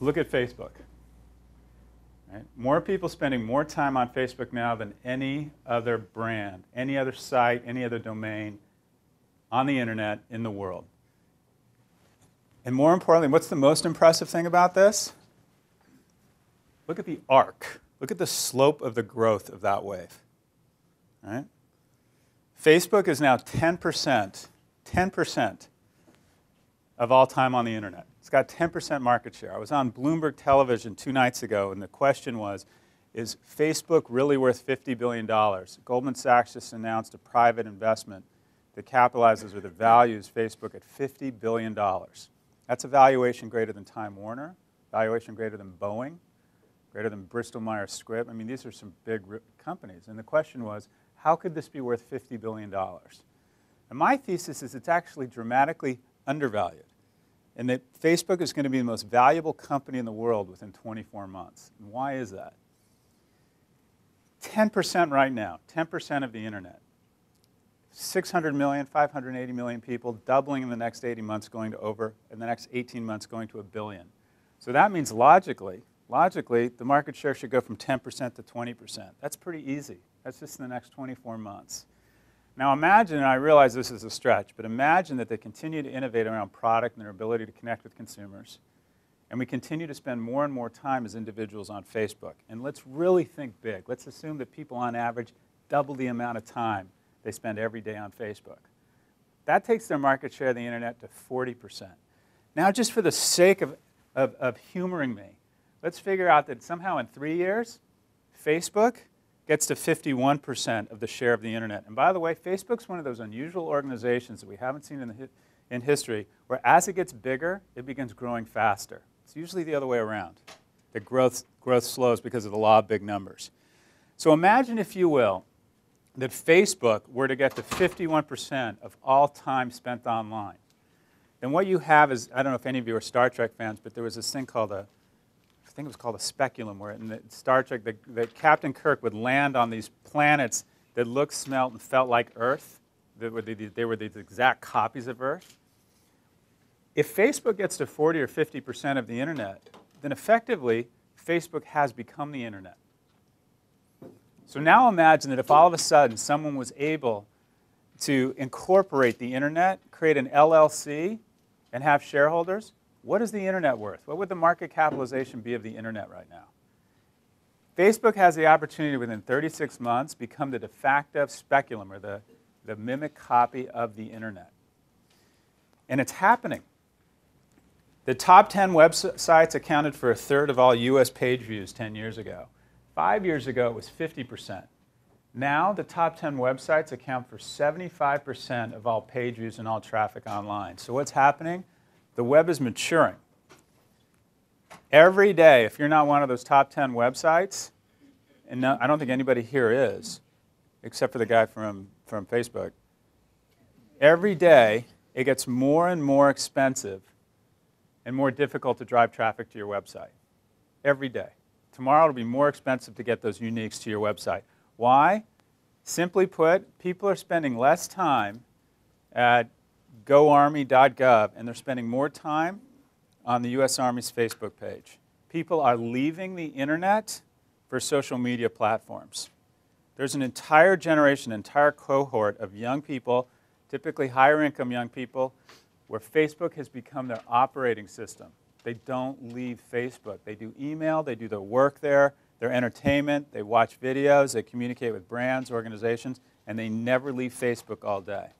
Look at Facebook. Right? More people spending more time on Facebook now than any other brand, any other site, any other domain on the internet in the world. And more importantly, what's the most impressive thing about this? Look at the arc. Look at the slope of the growth of that wave. Right? Facebook is now 10% of all time on the internet. It's got 10% market share. I was on Bloomberg Television 2 nights ago, and the question was, is Facebook really worth $50 billion? Goldman Sachs just announced a private investment that capitalizes or that values Facebook at $50 billion. That's a valuation greater than Time Warner, valuation greater than Boeing, greater than Bristol Myers Squibb. I mean, these are some big companies. And the question was, how could this be worth $50 billion? And my thesis is it's actually dramatically undervalued, and that Facebook is going to be the most valuable company in the world within 24 months. And why is that? 10% right now, 10% of the internet. 600 million, 580 million people, doubling in the next 80 months, going to over, in the next 18 months, going to 1 billion. So that means logically, the market share should go from 10% to 20%. That's pretty easy. That's just in the next 24 months. Now imagine, and I realize this is a stretch, but imagine that they continue to innovate around product and their ability to connect with consumers, and we continue to spend more and more time as individuals on Facebook. And let's really think big. Let's assume that people on average double the amount of time they spend every day on Facebook. That takes their market share of the internet to 40%. Now, just for the sake of humoring me, let's figure out that somehow in 3 years, Facebook gets to 51% of the share of the internet. And by the way, Facebook's one of those unusual organizations that we haven't seen in history, where as it gets bigger, it begins growing faster. It's usually the other way around. The growth slows because of the law of big numbers. So imagine, if you will, that Facebook were to get to 51% of all time spent online. Then what you have is, I don't know if any of you are Star Trek fans, but there was this thing called I think it was called a speculum, where in Star Trek, that Captain Kirk would land on these planets that looked, smelled, and felt like Earth. They were these exact copies of Earth. If Facebook gets to 40 or 50% of the internet, then effectively, Facebook has become the internet. So now imagine that if all of a sudden someone was able to incorporate the internet, create an LLC, and have shareholders, what is the internet worth? What would the market capitalization be of the internet right now? Facebook has the opportunity within 36 months become the de facto speculum, or the mimic copy of the internet. And it's happening. The top 10 websites accounted for 1/3 of all US page views 10 years ago. 5 years ago, it was 50%. Now, the top 10 websites account for 75% of all page views and all traffic online. So what's happening? The web is maturing. Every day, if you're not one of those top 10 websites, and no, I don't think anybody here is, except for the guy from Facebook, every day it gets more and more expensive and more difficult to drive traffic to your website. Every day. Tomorrow it'll be more expensive to get those uniques to your website. Why? Simply put, people are spending less time at goarmy.gov, and they're spending more time on the US Army's Facebook page. People are leaving the internet for social media platforms. There's an entire generation, an entire cohort of young people, typically higher income young people, where Facebook has become their operating system. They don't leave Facebook. They do email, they do their work there, their entertainment, they watch videos, they communicate with brands, organizations, and they never leave Facebook all day.